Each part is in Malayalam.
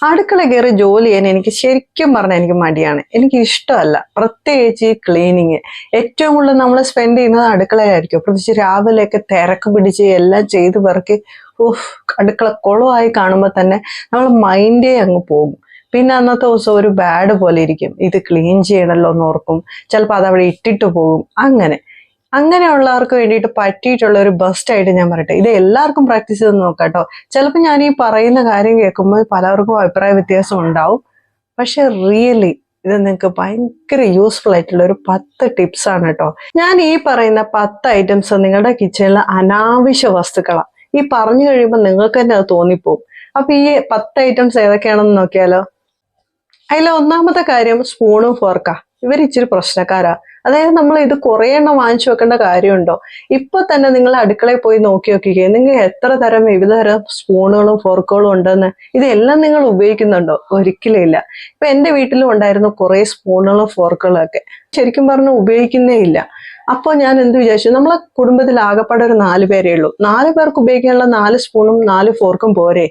അടുക്കള കയറി ജോലി ചെയ്യാൻ എനിക്ക് ശരിക്കും പറഞ്ഞാൽ എനിക്ക് മടിയാണ്. എനിക്ക് ഇഷ്ടമല്ല, പ്രത്യേകിച്ച് ഈ ക്ലീനിങ്. ഏറ്റവും കൂടുതൽ നമ്മൾ സ്പെൻഡ് ചെയ്യുന്നത് അടുക്കളയിലായിരിക്കും. പ്രത്യേകിച്ച് രാവിലെയൊക്കെ തിരക്ക് പിടിച്ച് എല്ലാം ചെയ്ത് പെറുക്കി അടുക്കള കുളമായി കാണുമ്പോൾ തന്നെ നമ്മൾ മൈൻഡേ അങ്ങ് പോകും. പിന്നെ അന്നത്തെ ദിവസം ഒരു ബാഡ് പോലെ ഇരിക്കും. ഇത് ക്ലീൻ ചെയ്യണമല്ലോ എന്ന് ഓർക്കും. ചിലപ്പോൾ അതവിടെ ഇട്ടിട്ട് പോകും. അങ്ങനെയുള്ളവർക്ക് വേണ്ടിയിട്ട് പറ്റിയിട്ടുള്ള ഒരു ബെസ്റ്റ് ആയിട്ട് ഞാൻ പറയട്ടെ, ഇത് എല്ലാവർക്കും പ്രാക്ടീസ് ചെയ്ത് നോക്കാം കേട്ടോ. ചിലപ്പോൾ ഞാൻ ഈ പറയുന്ന കാര്യം കേൾക്കുമ്പോൾ പലർക്കും അഭിപ്രായ വ്യത്യാസം ഉണ്ടാവും. പക്ഷെ റിയലി ഇത് നിങ്ങൾക്ക് ഭയങ്കര യൂസ്ഫുൾ ആയിട്ടുള്ള ഒരു 10 ടിപ്സ് ആണ് കേട്ടോ. ഞാൻ ഈ പറയുന്ന 10 ഐറ്റംസ് നിങ്ങളുടെ കിച്ചണിലെ അനാവശ്യ വസ്തുക്കളാണ്. ഈ പറഞ്ഞു കഴിയുമ്പോൾ നിങ്ങൾക്ക് തന്നെ അത് തോന്നിപ്പോവും. അപ്പൊ ഈ 10 ഐറ്റംസ് ഏതൊക്കെയാണെന്ന് നോക്കിയാലോ. അതിലെ ഒന്നാമത്തെ കാര്യം സ്പൂണും ഫോർക്കാ. ഇവർ ഇച്ചിരി പ്രശ്നക്കാരാ. അതായത് നമ്മൾ ഇത് കുറെ എണ്ണം വാങ്ങിച്ചു വെക്കേണ്ട കാര്യമുണ്ടോ? ഇപ്പൊ തന്നെ നിങ്ങൾ അടുക്കളയിൽ പോയി നോക്കിക്കേ, നിങ്ങൾക്ക് എത്ര തരം വിവിധ തരം സ്പൂണുകളും ഫോർക്കുകളും ഉണ്ടെന്ന്. ഇതെല്ലാം നിങ്ങൾ ഉപയോഗിക്കുന്നുണ്ടോ? ഒരിക്കലും ഇല്ല. ഇപ്പൊ എന്റെ വീട്ടിലും ഉണ്ടായിരുന്നു കുറെ സ്പൂണുകളും ഫോർക്കുകളും ഒക്കെ. ശരിക്കും പറഞ്ഞാൽ ഉപയോഗിക്കുന്നേ ഇല്ല. അപ്പോൾ ഞാൻ എന്ത് വിചാരിച്ചു, നമ്മളെ കുടുംബത്തിൽ ആകെപ്പാടെ ഒരു 4 പേരേ ഉള്ളൂ. 4 പേർക്ക് ഉപയോഗിക്കാനുള്ള 4 സ്പൂണും 4 ഫോർക്കും പോരെ.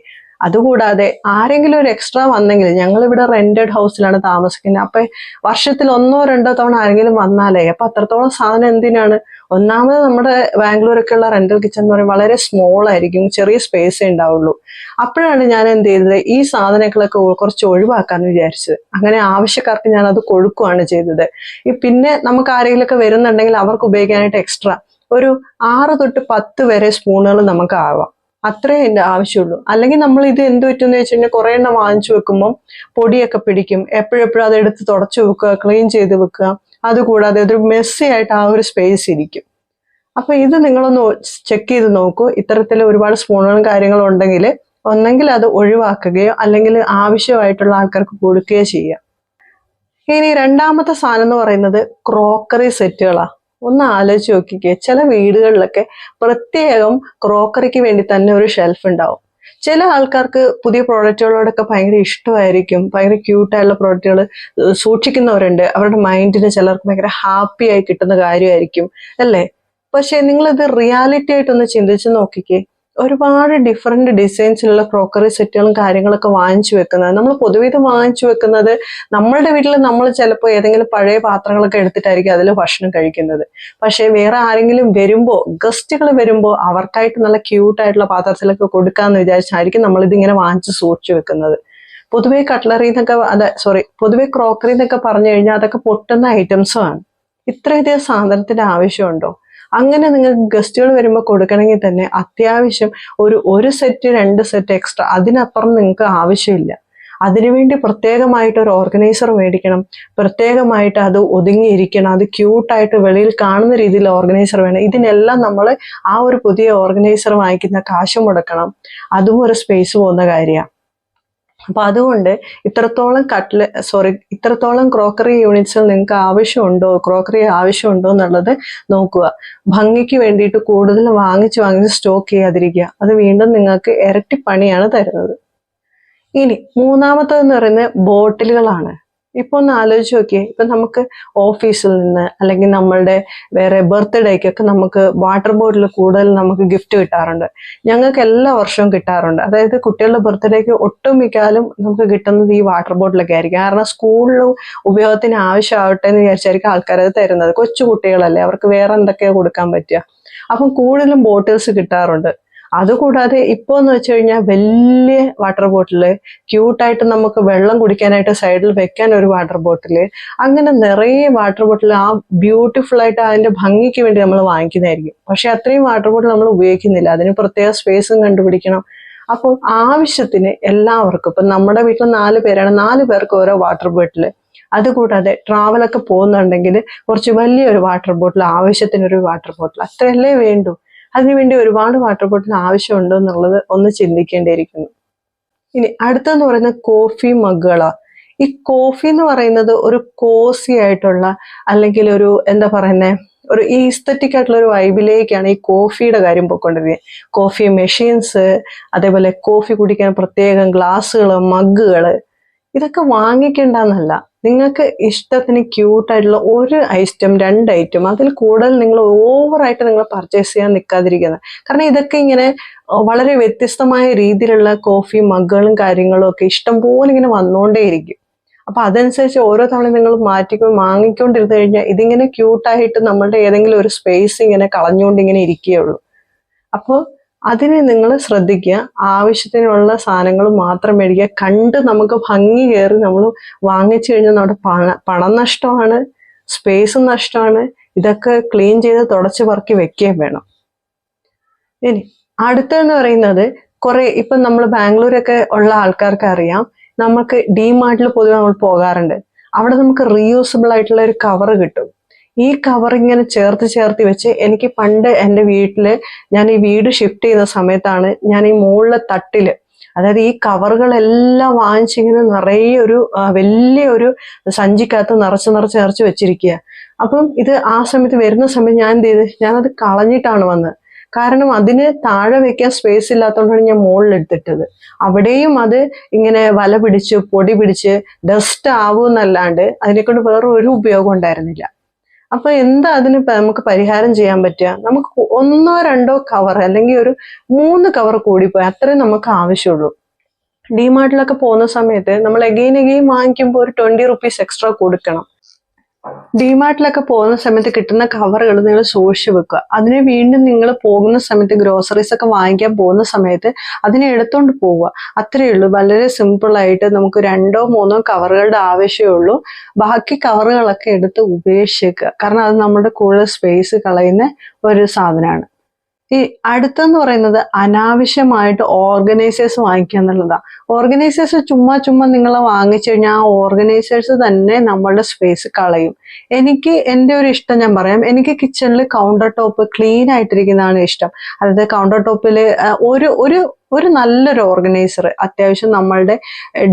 അതുകൂടാതെ ആരെങ്കിലും ഒരു എക്സ്ട്രാ വന്നെങ്കിൽ, ഞങ്ങളിവിടെ റെന്റഡ് ഹൗസിലാണ് താമസിക്കുന്നത്. അപ്പൊ വർഷത്തിൽ 1-2 തവണ ആരെങ്കിലും വന്നാലേ അപ്പൊ അത്രത്തോളം സാധനം എന്തിനാണ്? ഒന്നാമത് നമ്മുടെ ബാംഗ്ലൂരൊക്കെ ഉള്ള റെന്റൽ കിച്ചൺ എന്ന് പറയുമ്പോൾ വളരെ സ്മോൾ ആയിരിക്കും, ചെറിയ സ്പേസേ ഉണ്ടാവുള്ളൂ. അപ്പോഴാണ് ഞാൻ എന്ത് ചെയ്തത്, ഈ സാധനങ്ങളൊക്കെ കുറച്ച് ഒഴിവാക്കാന്ന് വിചാരിച്ചത്. അങ്ങനെ ആവശ്യക്കാർക്ക് ഞാൻ അത് കൊടുക്കുകയാണ് ചെയ്തത്. പിന്നെ നമുക്ക് ആരെങ്കിലുമൊക്കെ വരുന്നുണ്ടെങ്കിൽ അവർക്ക് ഉപയോഗിക്കാനായിട്ട് എക്സ്ട്രാ ഒരു 6 തൊട്ട് 10 വരെ സ്പൂണുകൾ നമുക്ക് ആവാം. അത്രേ എൻ്റെ ആവശ്യമുള്ളൂ. അല്ലെങ്കിൽ നമ്മൾ ഇത് എന്ത് പറ്റുമെന്ന് വെച്ച് കഴിഞ്ഞാൽ കുറെ എണ്ണം വാങ്ങിച്ചു വെക്കുമ്പോൾ പൊടിയൊക്കെ പിടിക്കും. എപ്പോഴെപ്പോഴും അത് എടുത്ത് തുടച്ചു വെക്കുക, ക്ലീൻ ചെയ്ത് വെക്കുക. അതുകൂടാതെ അതൊരു മെസ്സി ആയിട്ട് ആ ഒരു സ്പേസ് ഇരിക്കും. അപ്പൊ ഇത് നിങ്ങളൊന്ന് ചെക്ക് ചെയ്ത് നോക്കൂ. ഇത്തരത്തിൽ ഒരുപാട് സ്പൂണുകളും കാര്യങ്ങളും ഉണ്ടെങ്കിൽ ഒന്നെങ്കിൽ അത് ഒഴിവാക്കുകയോ അല്ലെങ്കിൽ ആവശ്യമായിട്ടുള്ള ആൾക്കാർക്ക് കൊടുക്കുകയോ ചെയ്യുക. ഇനി രണ്ടാമത്തെ സാധനം എന്ന് പറയുന്നത് ക്രോക്കറി സെറ്റുകളാണ്. ഒന്ന് ആലോചിച്ച് നോക്കിക്കേ, ചില വീടുകളിലൊക്കെ പ്രത്യേകം ക്രോക്കറിക്ക് വേണ്ടി തന്നെ ഒരു ഷെൽഫ് ഉണ്ടാവും. ചില ആൾക്കാർക്ക് പുതിയ പ്രോഡക്റ്റുകളോടൊക്കെ ഭയങ്കര ഇഷ്ടമായിരിക്കും. ഭയങ്കര ക്യൂട്ടായിട്ടുള്ള പ്രോഡക്റ്റുകൾ സൂക്ഷിക്കുന്നവരുണ്ട്. അവരുടെ മൈൻഡിന് ചിലർക്ക് ഭയങ്കര ഹാപ്പി ആയി കിട്ടുന്ന കാര്യമായിരിക്കും അല്ലേ. പക്ഷെ നിങ്ങളിത് റിയാലിറ്റി ആയിട്ടൊന്ന് ചിന്തിച്ച് നോക്കിക്കേ. ഒരുപാട് ഡിഫറെന്റ് ഡിസൈൻസിലുള്ള ക്രോക്കറി സെറ്റുകളും കാര്യങ്ങളൊക്കെ വാങ്ങിച്ചു വെക്കുന്നത്. നമ്മൾ പൊതുവെ ഇത് വാങ്ങിച്ചു വെക്കുന്നത് നമ്മളുടെ വീട്ടിൽ നമ്മൾ ചിലപ്പോൾ ഏതെങ്കിലും പഴയ പാത്രങ്ങളൊക്കെ എടുത്തിട്ടായിരിക്കും അതിൽ ഭക്ഷണം കഴിക്കുന്നത്. പക്ഷെ വേറെ ആരെങ്കിലും വരുമ്പോൾ, ഗസ്റ്റുകൾ വരുമ്പോൾ അവർക്കായിട്ട് നല്ല ക്യൂട്ടായിട്ടുള്ള പാത്രത്തിലൊക്കെ കൊടുക്കാന്ന് വിചാരിച്ചായിരിക്കും നമ്മളിതിങ്ങനെ വാങ്ങിച്ച് സൂക്ഷിച്ചു വെക്കുന്നത്. പൊതുവെ കട്ട്ലറി എന്നൊക്കെ പൊതുവെ ക്രോക്കറി എന്നൊക്കെ പറഞ്ഞു കഴിഞ്ഞാൽ അതൊക്കെ പൊട്ടുന്ന ഐറ്റംസുമാണ്. ഇത്രയധികം സാധനത്തിന്റെ ആവശ്യമുണ്ടോ? അങ്ങനെ നിങ്ങൾക്ക് ഗസ്റ്റുകൾ വരുമ്പോൾ കൊടുക്കണമെങ്കിൽ തന്നെ അത്യാവശ്യം ഒരു സെറ്റ് 2 സെറ്റ് എക്സ്ട്രാ, അതിനപ്പുറം നിങ്ങൾക്ക് ആവശ്യമില്ല. അതിനുവേണ്ടി പ്രത്യേകമായിട്ട് ഒരു ഓർഗനൈസർ മേടിക്കണം. പ്രത്യേകമായിട്ട് അത് ഒതുങ്ങിയിരിക്കണം. അത് ക്യൂട്ടായിട്ട് വെളിയിൽ കാണുന്ന രീതിയിൽ ഓർഗനൈസർ വേണം. ഇതിനെല്ലാം നമ്മൾ ആ ഒരു പുതിയ ഓർഗനൈസർ വാങ്ങിക്കുന്ന കാശ് മുടക്കണം. അതും ഒരു സ്പേസ് പോകുന്ന കാര്യമാണ്. അപ്പൊ അതുകൊണ്ട് ഇത്രത്തോളം ക്രോക്കറി യൂണിറ്റ്സിൽ നിങ്ങൾക്ക് ക്രോക്കറി ആവശ്യമുണ്ടോ എന്നുള്ളത് നോക്കുക. ഭംഗിക്ക് വേണ്ടിയിട്ട് കൂടുതൽ വാങ്ങിച്ച് സ്റ്റോക്ക് ചെയ്യാതിരിക്കുക. അത് വീണ്ടും നിങ്ങൾക്ക് ഇരട്ടി പണിയാണ് തരുന്നത്. ഇനി മൂന്നാമത്തേന്ന് പറയുന്നത് ബോട്ടിലുകളാണ്. ഇപ്പൊ ഒന്ന് ആലോചിച്ച് നോക്കിയേ. ഇപ്പൊ നമുക്ക് ഓഫീസിൽ നിന്ന് അല്ലെങ്കിൽ നമ്മളുടെ വേറെ ബർത്ത്ഡേക്കൊക്കെ നമുക്ക് വാട്ടർ ബോട്ടിൽ കൂടുതൽ നമുക്ക് ഗിഫ്റ്റ് കിട്ടാറുണ്ട്. ഞങ്ങൾക്ക് എല്ലാ വർഷവും കിട്ടാറുണ്ട്. അതായത് കുട്ടികളുടെ ബർത്ത്ഡേക്ക് ഒട്ടുമിക്കാലും നമുക്ക് കിട്ടുന്നത് ഈ വാട്ടർ ബോട്ടിലൊക്കെ ആയിരിക്കും. കാരണം സ്കൂളിൽ ഉപയോഗത്തിന് ആവശ്യമാവട്ടെ എന്ന് വിചാരിച്ചായിരിക്കും ആൾക്കാരത് തരുന്നത്. കൊച്ചു കുട്ടികളല്ലേ, അവർക്ക് വേറെ എന്തൊക്കെയാ കൊടുക്കാൻ പറ്റുക. അപ്പം കൂടുതലും ബോട്ടിൽസ് കിട്ടാറുണ്ട്. അതുകൂടാതെ ഇപ്പൊ എന്ന് വെച്ച് കഴിഞ്ഞാൽ വലിയ വാട്ടർ ബോട്ടില്, ക്യൂട്ടായിട്ട് നമുക്ക് വെള്ളം കുടിക്കാനായിട്ട് സൈഡിൽ വെക്കാൻ ഒരു വാട്ടർ ബോട്ടില്, അങ്ങനെ നിറയെ വാട്ടർ ബോട്ടിൽ ആ ബ്യൂട്ടിഫുൾ ആയിട്ട് അതിന്റെ ഭംഗിക്ക് വേണ്ടി നമ്മൾ വാങ്ങിക്കുന്നതായിരിക്കും. പക്ഷെ അത്രയും വാട്ടർ ബോട്ടിൽ നമ്മൾ ഉപയോഗിക്കുന്നില്ല. അതിന് പ്രത്യേക സ്പേസും കണ്ടുപിടിക്കണം. അപ്പോൾ ആവശ്യത്തിന് എല്ലാവർക്കും, ഇപ്പൊ നമ്മുടെ വീട്ടിൽ 4 പേരാണ്, 4 പേർക്ക് ഓരോ വാട്ടർ ബോട്ടില്. അതുകൂടാതെ ട്രാവലൊക്കെ പോകുന്നുണ്ടെങ്കിൽ കുറച്ച് വലിയൊരു വാട്ടർ ബോട്ടിൽ, ആവശ്യത്തിനൊരു വാട്ടർ ബോട്ടിൽ, അത്രയല്ലേ വേണ്ടൂ. അതിനുവേണ്ടി ഒരുപാട് വാട്ടർ ബോട്ടിൽ ആവശ്യമുണ്ടോ എന്നുള്ളത് ഒന്ന് ചിന്തിക്കേണ്ടിയിരിക്കുന്നു. ഇനി അടുത്തെന്ന് പറയുന്നത് കോഫി മഗ്ഗുകളാണ്. ഈ കോഫി എന്ന് പറയുന്നത് ഒരു കോസി ആയിട്ടുള്ള, അല്ലെങ്കിൽ ഒരു ഒരു ഈസ്തറ്റിക് ആയിട്ടുള്ള ഒരു വൈബിലേക്കാണ് ഈ കോഫിയുടെ കാര്യം പോയിക്കൊണ്ടിരിക്കുന്നത്. കോഫി മെഷീൻസ്, അതേപോലെ കോഫി കുടിക്കാൻ പ്രത്യേകം ഗ്ലാസ്സുകൾ, മഗ്ഗുകൾ, ഇതൊക്കെ വാങ്ങിക്കേണ്ടെന്നല്ല. നിങ്ങൾക്ക് ഇഷ്ടത്തിന് ക്യൂട്ടായിട്ടുള്ള ഒരു ഐറ്റം 2 ഐറ്റം അതിൽ കൂടുതൽ നിങ്ങൾ ഓവറായിട്ട് നിങ്ങൾ പർച്ചേസ് ചെയ്യാൻ നിൽക്കാതിരിക്കുന്നത്. കാരണം ഇതൊക്കെ ഇങ്ങനെ വളരെ വ്യത്യസ്തമായ രീതിയിലുള്ള കോഫി മഗ്ഗുകളും കാര്യങ്ങളും ഒക്കെ ഇഷ്ടംപോലെ ഇങ്ങനെ വന്നുകൊണ്ടേയിരിക്കും. അപ്പൊ അതനുസരിച്ച് ഓരോ തവണ നിങ്ങൾ വാങ്ങിക്കൊണ്ടിരുന്നു കഴിഞ്ഞാൽ ഇതിങ്ങനെ ക്യൂട്ടായിട്ട് നമ്മളുടെ ഏതെങ്കിലും ഒരു സ്പേസ് ഇങ്ങനെ കളഞ്ഞുകൊണ്ട് ഇങ്ങനെ ഇരിക്കുകയുള്ളൂ. അപ്പോൾ അതിനെ നിങ്ങൾ ശ്രദ്ധിക്കുക. ആവശ്യത്തിനുള്ള സാധനങ്ങൾ മാത്രം മേടിക്കുക. കണ്ട് നമുക്ക് ഭംഗി കയറി നമ്മൾ വാങ്ങിച്ചു കഴിഞ്ഞാൽ നമ്മുടെ പണം നഷ്ടമാണ്, സ്പേസും നഷ്ടമാണ്. ഇതൊക്കെ ക്ലീൻ ചെയ്ത് തുടച്ച് പറക്കി വെക്കുകയും വേണം. ഇനി അടുത്തെന്ന് പറയുന്നത് ഇപ്പം നമ്മൾ ബാംഗ്ലൂരൊക്കെ ഉള്ള ആൾക്കാർക്ക് അറിയാം, നമുക്ക് ഡിമാർട്ടിൽ പൊതുവെ നമ്മൾ പോകാറുണ്ട്. അവിടെ നമുക്ക് റീയൂസബിൾ ആയിട്ടുള്ള ഒരു കവർ കിട്ടും. ഈ കവർ ഇങ്ങനെ ചേർത്ത് വെച്ച് എനിക്ക് പണ്ട് എൻ്റെ വീട്ടില് ഞാൻ ഈ വീട് ഷിഫ്റ്റ് ചെയ്യുന്ന സമയത്താണ് ഞാൻ ഈ മുകളിലെ തട്ടില്, അതായത് ഈ കവറുകളെല്ലാം വാങ്ങിച്ചിങ്ങനെ നിറയെ ഒരു വലിയൊരു സഞ്ചിക്കകത്ത് നിറച്ച് വെച്ചിരിക്കുക. അപ്പം ഇത് ആ സമയത്ത് വരുന്ന സമയത്ത് ഞാൻ എന്ത് ചെയ്ത്, ഞാനത് കളഞ്ഞിട്ടാണ് വന്നത്. കാരണം അതിന് താഴെ വെക്കാൻ സ്പേസ് ഇല്ലാത്തതുകൊണ്ടാണ് ഞാൻ മുകളിലെടുത്തിട്ടത്. അവിടെയും അത് ഇങ്ങനെ വല പിടിച്ച് പൊടി പിടിച്ച് ഡസ്റ്റ് ആവുമെന്നല്ലാണ്ട് അതിനെക്കൊണ്ട് വേറെ ഒരു ഉപയോഗം ഉണ്ടായിരുന്നില്ല. അപ്പൊ എന്താ അതിന് നമുക്ക് പരിഹാരം ചെയ്യാൻ പറ്റുക? നമുക്ക് 1 2 കവർ അല്ലെങ്കിൽ ഒരു 3 കവർ കൂടിപ്പോയി, അത്രയും നമുക്ക് ആവശ്യമുള്ളൂ. ഡിമാർട്ടിലൊക്കെ പോകുന്ന സമയത്ത് നമ്മൾ എഗെയിൻ വാങ്ങിക്കുമ്പോൾ ഒരു 20 റുപ്പീസ് എക്സ്ട്രാ കൊടുക്കണം. ഡിമാർട്ടിലൊക്കെ പോകുന്ന സമയത്ത് കിട്ടുന്ന കവറുകൾ നിങ്ങൾ സൂക്ഷിച്ചു വെക്കുക. അതിനെ വീണ്ടും നിങ്ങൾ പോകുന്ന സമയത്ത് ഗ്രോസറീസ് ഒക്കെ വാങ്ങിക്കാൻ പോകുന്ന സമയത്ത് അതിനെ എടുത്തോണ്ട് പോവുക. അത്രയേ ഉള്ളൂ. വളരെ സിമ്പിൾ ആയിട്ട് നമുക്ക് 2 3 കവറുകളുടെ ആവശ്യമേ ബാക്കി കവറുകളൊക്കെ എടുത്ത് ഉപേക്ഷിക്കുക. കാരണം അത് നമ്മുടെ കൂടുതൽ സ്പേസ് കളയുന്ന ഒരു സാധനമാണ്. ഈ അടുത്തെന്ന് പറയുന്നത് അനാവശ്യമായിട്ട് ഓർഗനൈസേഴ്സ് വാങ്ങിക്കുക എന്നുള്ളതാണ്. ഓർഗനൈസേഴ്സ് ചുമ്മാ നിങ്ങൾ വാങ്ങിച്ചു കഴിഞ്ഞാൽ ആ ഓർഗനൈസേഴ്സ് തന്നെ നമ്മളുടെ സ്പേസ് കളയും. എനിക്ക് എൻ്റെ ഒരു ഇഷ്ടം ഞാൻ പറയാം. എനിക്ക് കിച്ചണിൽ കൗണ്ടർ ടോപ്പ് ക്ലീൻ ആയിട്ടിരിക്കുന്നതാണ് ഇഷ്ടം. അതായത് കൗണ്ടർ ടോപ്പിൽ ഒരു നല്ലൊരു ഓർഗനൈസർ, അത്യാവശ്യം നമ്മളുടെ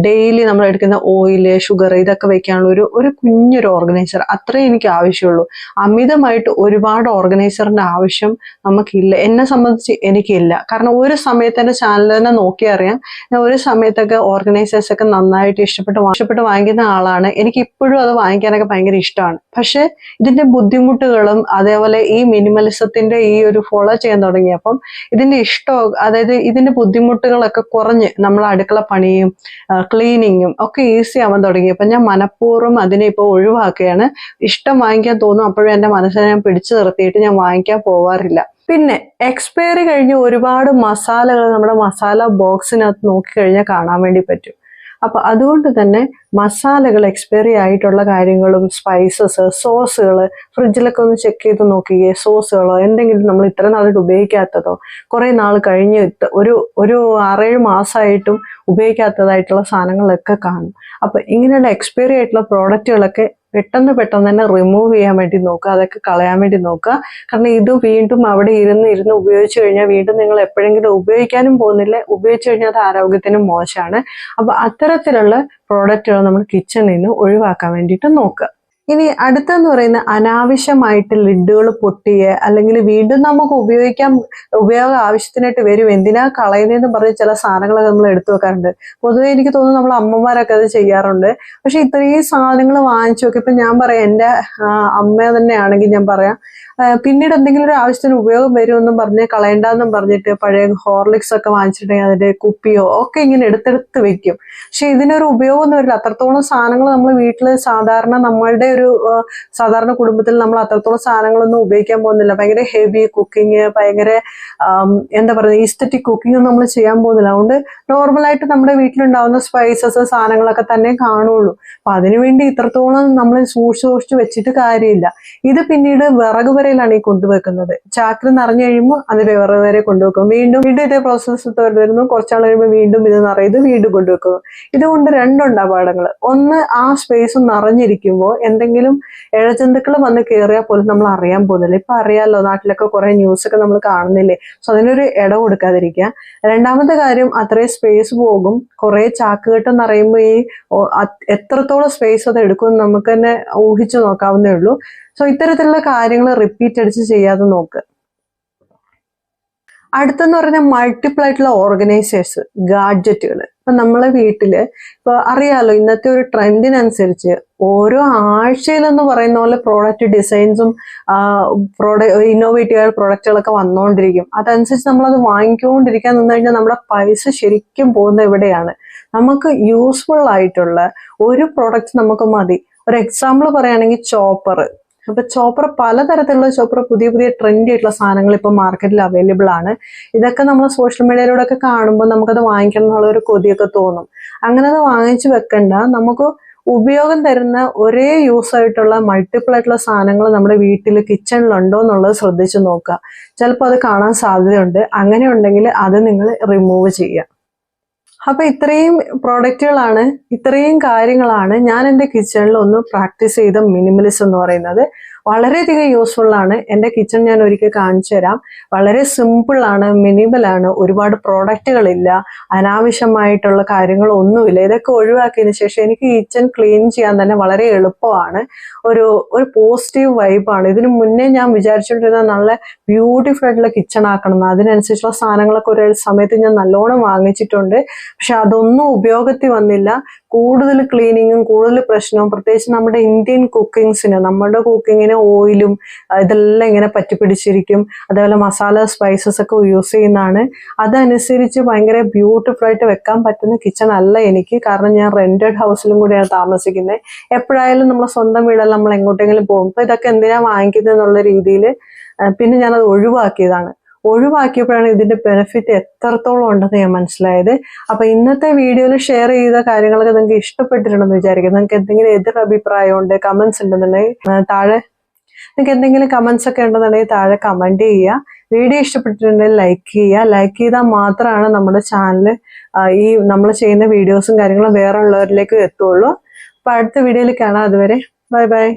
ഡെയിലി നമ്മൾ എടുക്കുന്ന ഓയില് ഷുഗർ ഇതൊക്കെ വെക്കാനുള്ള ഒരു കുഞ്ഞൊരു ഓർഗനൈസർ, അത്രേ എനിക്ക് ആവശ്യമുള്ളൂ. അമിതമായിട്ട് ഒരുപാട് ഓർഗനൈസറിന്റെ ആവശ്യം നമുക്കില്ല. എന്നെ സംബന്ധിച്ച് എനിക്കില്ല. കാരണം ഒരു സമയത്ത് എൻ്റെ ചാനൽ തന്നെ നോക്കിയാൽ അറിയാം, ഞാൻ ഒരു സമയത്തൊക്കെ ഓർഗനൈസേഴ്സ് ഒക്കെ നന്നായിട്ട് ഇഷ്ടപ്പെട്ട് വാങ്ങിക്കുന്ന ആളാണ്. എനിക്ക് ഇപ്പോഴും അത് വാങ്ങിക്കാനൊക്കെ ഭയങ്കര ഇഷ്ടമാണ്. പക്ഷെ ഇതിന്റെ ബുദ്ധിമുട്ടുകളും അതേപോലെ ഈ മിനിമലിസത്തിന്റെ ഈ ഒരു ഫോളോ ചെയ്യാൻ തുടങ്ങിയപ്പം ഇതിന്റെ ഇഷ്ടം, അതായത് ഇതിന്റെ ബുദ്ധിമുട്ടുകളൊക്കെ കുറഞ്ഞ് നമ്മൾ അടുക്കള പണിയും ക്ലീനിങ്ങും ഒക്കെ ഈസി ആവാൻ തുടങ്ങിയപ്പോൾ ഞാൻ മനഃപൂർവ്വം അതിനെ ഇപ്പോൾ ഒഴിവാക്കുകയാണ്. ഇഷ്ടം വാങ്ങിക്കാൻ തോന്നും, അപ്പോഴും എൻ്റെ മനസ്സിനെ ഞാൻ പിടിച്ചു നിർത്തിയിട്ട് ഞാൻ വാങ്ങിക്കാൻ പോവാറില്ല. പിന്നെ എക്സ്പയറി കഴിഞ്ഞ് ഒരുപാട് മസാലകൾ നമ്മുടെ മസാല ബോക്സിനകത്ത് നോക്കിക്കഴിഞ്ഞാൽ കാണാൻ വേണ്ടി പറ്റും. അപ്പൊ അതുകൊണ്ട് തന്നെ മസാലകൾ എക്സ്പയറി ആയിട്ടുള്ള കാര്യങ്ങളും സ്പൈസസ് സോസുകൾ ഫ്രിഡ്ജിലൊക്കെ ഒന്ന് ചെക്ക് ചെയ്ത് നോക്കിയേ. സോസുകളോ എന്തെങ്കിലും നമ്മൾ ഇത്ര നാളായിട്ട് ഉപയോഗിക്കാത്തതോ കുറെ നാൾ കഴിഞ്ഞ് ഒരു 6-7 മാസമായിട്ടും ഉപയോഗിക്കാത്തതായിട്ടുള്ള സാധനങ്ങളൊക്കെ കാണും. അപ്പൊ ഇങ്ങനെയുള്ള എക്സ്പയറി ആയിട്ടുള്ള പ്രോഡക്റ്റുകളൊക്കെ പെട്ടെന്ന് തന്നെ റിമൂവ് ചെയ്യാൻ വേണ്ടി നോക്കുക, അതൊക്കെ കളയാൻ വേണ്ടി നോക്കുക. കാരണം ഇത് വീണ്ടും അവിടെ ഇരുന്ന് ഉപയോഗിച്ചു കഴിഞ്ഞാൽ വീണ്ടും നിങ്ങൾ എപ്പോഴെങ്കിലും ഉപയോഗിക്കാനും പോകുന്നില്ല. ഉപയോഗിച്ചു കഴിഞ്ഞാൽ അത് ആരോഗ്യത്തിനും മോശമാണ്. അപ്പൊ അത്തരത്തിലുള്ള പ്രോഡക്റ്റുകൾ നമ്മൾ കിച്ചണിൽ നിന്ന് ഒഴിവാക്കാൻ വേണ്ടിയിട്ട് നോക്കുക. ഇനി അടുത്തെന്ന് പറയുന്ന അനാവശ്യമായിട്ട് ലിഡുകൾ പൊട്ടിയ അല്ലെങ്കിൽ വീണ്ടും നമുക്ക് ഉപയോഗ ആവശ്യത്തിനായിട്ട് വരും, എന്തിനാ കളയുന്നതെന്ന് പറഞ്ഞ് ചില സാധനങ്ങളൊക്കെ നമ്മൾ എടുത്തു വെക്കാറുണ്ട്. പൊതുവെ എനിക്ക് തോന്നുന്നു നമ്മൾ അമ്മമാരൊക്കെ അത് ചെയ്യാറുണ്ട്. പക്ഷെ ഇത്രയും സാധനങ്ങൾ വാങ്ങിച്ചു നോക്കി. ഇപ്പൊ ഞാൻ പറയാം, എൻ്റെ അമ്മ തന്നെയാണെങ്കിൽ ഞാൻ പറയാം, പിന്നീട് എന്തെങ്കിലും ഒരു ആവശ്യത്തിന് ഉപയോഗം വരുമെന്നും പറഞ്ഞ് കളയണ്ടെന്നും പറഞ്ഞിട്ട് പഴയ ഹോർലിക്സ് ഒക്കെ വാങ്ങിച്ചിട്ടുണ്ടെങ്കിൽ അതിന്റെ കുപ്പിയോ ഒക്കെ ഇങ്ങനെ എടുത്തെടുത്ത് വെക്കും. പക്ഷെ ഇതിനൊരു ഉപയോഗമൊന്നും വരില്ല. അത്രത്തോളം സാധനങ്ങൾ നമ്മൾ വീട്ടിൽ നമ്മളുടെ ഒരു സാധാരണ കുടുംബത്തിൽ നമ്മൾ അത്രത്തോളം സാധനങ്ങളൊന്നും ഉപയോഗിക്കാൻ പോകുന്നില്ല. ഭയങ്കര ഹെവി കുക്കിങ്, ഭയങ്കര എന്താ പറയുക ഈസ്തറ്റിക് കുക്കിംഗ് ഒന്നും നമ്മൾ ചെയ്യാൻ പോകുന്നില്ല. അതുകൊണ്ട് നോർമലായിട്ട് നമ്മുടെ വീട്ടിലുണ്ടാവുന്ന സ്പൈസസ് സാധനങ്ങളൊക്കെ തന്നെ കാണുള്ളൂ. അപ്പൊ അതിനുവേണ്ടി ഇത്രത്തോളം നമ്മൾ സൂക്ഷിച്ച് വെച്ചിട്ട് കാര്യമില്ല. ഇത് പിന്നീട് വിറക് വരയിലാണ് ഈ കൊണ്ടുവെക്കുന്നത്. ചാക്കിൽ നിറഞ്ഞു കഴിയുമ്പോൾ അത് വിറക് വരെ കൊണ്ടുവെക്കും. വീണ്ടും ഇതേ പ്രോസസ്സ് വരുന്നു. കുറച്ചാൾ കഴിയുമ്പോൾ വീണ്ടും ഇത് നിറയത് വീണ്ടും കൊണ്ടുവെക്കുന്നു. ഇതുകൊണ്ട് 2 അപകടങ്ങൾ. ഒന്ന്, ആ സ്പേസ് നിറഞ്ഞിരിക്കുമ്പോൾ എന്തെങ്കിലും ഇഴജന്തുക്കൾ വന്ന് കയറിയാൽ പോലും നമ്മൾ അറിയാൻ പോകുന്നില്ല. ഇപ്പൊ അറിയാമല്ലോ, നാട്ടിലൊക്കെ കുറെ ന്യൂസ് ഒക്കെ നമ്മൾ കാണുന്നില്ലേ. സോ അതിനൊരു ഇട കൊടുക്കാതിരിക്കുക. രണ്ടാമത്തെ കാര്യം, അത്രയും സ്പേസ് പോകും. കുറെ ചാക്കുകെട്ട് നിറയുമ്പോൾ ഈ എത്രത്തോളം സ്പേസ് അത് എടുക്കുമെന്ന് നമുക്ക് തന്നെ ഊഹിച്ചു നോക്കാവുന്നേ ഉള്ളൂ. സോ ഇത്തരത്തിലുള്ള കാര്യങ്ങൾ റിപ്പീറ്റ് അടിച്ച് ചെയ്യാതെ നോക്കുക. അടുത്തെന്ന് പറയുന്ന മൾട്ടിപ്പിൾ ആയിട്ടുള്ള ഓർഗനൈസേഴ്സ്, ഗാഡ്ജറ്റുകൾ. അപ്പൊ നമ്മളെ വീട്ടില് ഇപ്പൊ അറിയാലോ, ഇന്നത്തെ ഒരു ട്രെൻഡിനനുസരിച്ച് ഓരോ ആഴ്ചയിലെന്ന് പറയുന്ന പോലെ പ്രോഡക്റ്റ് ഡിസൈൻസും ഇന്നോവേറ്റീവ് ആയ പ്രോഡക്റ്റുകളൊക്കെ വന്നുകൊണ്ടിരിക്കും. അതനുസരിച്ച് നമ്മളത് വാങ്ങിക്കൊണ്ടിരിക്കാൻ നിന്ന് കഴിഞ്ഞാൽ നമ്മുടെ പൈസ ശരിക്കും പോകുന്നത് എവിടെയാണ്? നമുക്ക് യൂസ്ഫുൾ ആയിട്ടുള്ള ഒരു പ്രോഡക്റ്റ് നമുക്ക് മതി. ഒരു എക്സാമ്പിൾ പറയുകയാണെങ്കിൽ ചോപ്പർ. അപ്പൊ ചോപ്പർ, പലതരത്തിലുള്ള ചോപ്പർ, പുതിയ പുതിയ ട്രെൻഡി ആയിട്ടുള്ള സാധനങ്ങൾ ഇപ്പൊ മാർക്കറ്റിൽ അവൈലബിൾ ആണ്. ഇതൊക്കെ നമ്മൾ സോഷ്യൽ മീഡിയയിലൂടെ ഒക്കെ കാണുമ്പോൾ നമുക്കത് വാങ്ങിക്കണം എന്നുള്ള ഒരു കൊതിയൊക്കെ തോന്നും. അങ്ങനെ അത് വാങ്ങിച്ചു വെക്കണ്ട. നമുക്ക് ഉപയോഗം തരുന്ന ഒരേ യൂസ് ആയിട്ടുള്ള മൾട്ടിപ്പിൾ ആയിട്ടുള്ള സാധനങ്ങൾ നമ്മുടെ വീട്ടിൽ കിച്ചണിലുണ്ടോ എന്നുള്ളത് ശ്രദ്ധിച്ചു നോക്കുക. ചിലപ്പോൾ അത് കാണാൻ സാധ്യതയുണ്ട്. അങ്ങനെ ഉണ്ടെങ്കിൽ അത് നിങ്ങൾ റിമൂവ് ചെയ്യുക. അപ്പൊ ഇത്രയും പ്രോഡക്റ്റുകളാണ്, ഇത്രയും കാര്യങ്ങളാണ് ഞാൻ എൻ്റെ കിച്ചണിൽ ഒന്ന് പ്രാക്ടീസ് ചെയ്ത മിനിമലിസം എന്ന് പറയുന്നത്. വളരെയധികം യൂസ്ഫുൾ ആണ്. എൻ്റെ കിച്ചൺ ഞാൻ ഒരിക്കൽ കാണിച്ചു തരാം. വളരെ സിമ്പിൾ ആണ്, മിനിമൽ ആണ്, ഒരുപാട് പ്രോഡക്റ്റുകളില്ല, അനാവശ്യമായിട്ടുള്ള കാര്യങ്ങളൊന്നുമില്ല. ഇതൊക്കെ ഒഴിവാക്കിയതിന് ശേഷം എനിക്ക് കിച്ചൺ ക്ലീൻ ചെയ്യാൻ തന്നെ വളരെ എളുപ്പമാണ്. ഒരു പോസിറ്റീവ് വൈബാണ്. ഇതിനു മുന്നേ ഞാൻ വിചാരിച്ചുകൊണ്ടിരുന്ന നല്ല ബ്യൂട്ടിഫുൾ ആയിട്ടുള്ള കിച്ചൺ ആക്കണം. അതിനനുസരിച്ചുള്ള സാധനങ്ങളൊക്കെ ഒരു സമയത്ത് ഞാൻ നല്ലോണം വാങ്ങിച്ചിട്ടുണ്ട്. പക്ഷെ അതൊന്നും ഉപയോഗത്തിൽ വന്നില്ല. കൂടുതൽ ക്ലീനിങ്ങും കൂടുതൽ പ്രശ്നവും, പ്രത്യേകിച്ച് നമ്മുടെ ഇന്ത്യൻ കുക്കിങ്സിന്, നമ്മുടെ കുക്കിങ്ങിന് ഓയിലും ഇതെല്ലാം ഇങ്ങനെ പറ്റിപ്പിടിച്ചിരിക്കും. അതേപോലെ മസാല സ്പൈസസ് ഒക്കെ യൂസ് ചെയ്യുന്നതാണ്. അതനുസരിച്ച് ഭയങ്കര ബ്യൂട്ടിഫുൾ ആയിട്ട് വെക്കാൻ പറ്റുന്ന കിച്ചൺ അല്ല എനിക്ക്. കാരണം ഞാൻ റെന്റഡ് ഹൗസിലും കൂടിയാണ് താമസിക്കുന്നത്. എപ്പോഴായാലും നമ്മളെ സ്വന്തം വീടല്ല, നമ്മൾ എങ്ങോട്ടെങ്കിലും പോകും. ഇപ്പൊ ഇതൊക്കെ എന്തിനാ വാങ്ങിക്കുന്നത് എന്നുള്ള രീതിയിൽ പിന്നെ ഞാനത് ഒഴിവാക്കിയതാണ്. ഒഴിവാക്കിയപ്പോഴാണ് ഇതിന്റെ ബെനിഫിറ്റ് എത്രത്തോളം ഉണ്ടെന്ന് ഞാൻ മനസ്സിലായത്. അപ്പൊ ഇന്നത്തെ വീഡിയോയിൽ ഷെയർ ചെയ്ത കാര്യങ്ങളൊക്കെ നിങ്ങൾക്ക് ഇഷ്ടപ്പെട്ടിട്ടുണ്ടെന്ന് വിചാരിക്കുന്നു. നിങ്ങൾക്ക് എന്തെങ്കിലും എതിർ അഭിപ്രായം ഉണ്ട്, കമന്റ്സ് ഉണ്ടെന്നുണ്ടെങ്കിൽ താഴെ, നിങ്ങൾക്ക് എന്തെങ്കിലും കമന്റ്സ് ഒക്കെ ഉണ്ടെന്നുണ്ടെങ്കിൽ താഴെ കമന്റ് ചെയ്യുക. വീഡിയോ ഇഷ്ടപ്പെട്ടിട്ടുണ്ടെങ്കിൽ ലൈക്ക് ചെയ്യുക. ലൈക്ക് ചെയ്താൽ മാത്രമാണ് നമ്മുടെ ചാനൽ ഈ നമ്മൾ ചെയ്യുന്ന വീഡിയോസും കാര്യങ്ങളും വേറെ ഉള്ളവരിലേക്ക് എത്തുള്ളൂ. അപ്പൊ അടുത്ത വീഡിയോയിൽ കാണാം. അതുവരെ ബൈ ബൈ.